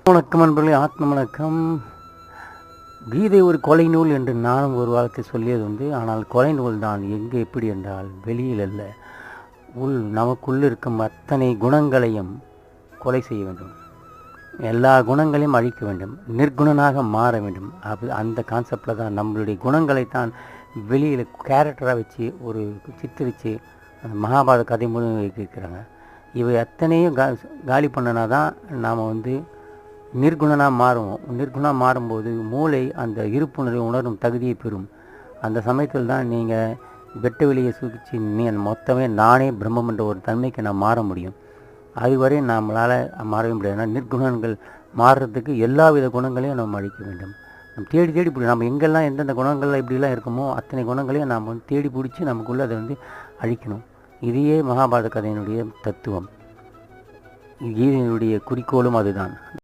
வணக்கம் நண்பர்களே, ஆத்ம வணக்கம். கீதை ஒரு கொலை நூல் என்று நானும் ஒரு வாரத்தை சொல்லியது உண்டு. ஆனால் கொலை நூல் தான் எங்கே எப்படி என்றால் வெளியில் அல்ல, நமக்குள் இருக்கும் அத்தனை குணங்களையும் கொலை செய்ய வேண்டும். எல்லா குணங்களையும் அழிக்க வேண்டும், நிர்குணனாக மாற வேண்டும். அந்த கான்செப்டில் தான் நம்மளுடைய குணங்களைத்தான் வெளியில் கேரக்டராக வச்சு ஒரு சித்தரித்து அந்த மகாபாரத கதை மூலம் வைக்கிறாங்க. இவை அத்தனையும் காலி பண்ணினா தான் நாம் நிர்குணனாக மாறுவோம். நிர்குணமாக மாறும்போது மூளை அந்த இருப்புணர்வை உணரும் தகுதியை பெறும். அந்த சமயத்தில் தான் நீங்கள் வெட்ட வெளியை சுகிச்சு மொத்தமே நானே பிரம்மம் என்ற ஒரு தன்மைக்கு நான் மாற முடியும். அதுவரை நம்மளால் மாறவே முடியாது. நிர்குணங்கள் மாறுறதுக்கு எல்லா வித குணங்களையும் நம்ம அழிக்க வேண்டும். நம்ம தேடி பிடிக்கும். நம்ம எங்கெல்லாம் எந்தெந்த குணங்கள்லாம் இப்படிலாம் இருக்குமோ அத்தனை குணங்களையும் நாம் தேடி பிடிச்சி நமக்குள்ளே அதை அழிக்கணும். இதையே மகாபாரத கதையினுடைய தத்துவம். கீதையினுடைய குறிக்கோளும் அதுதான்.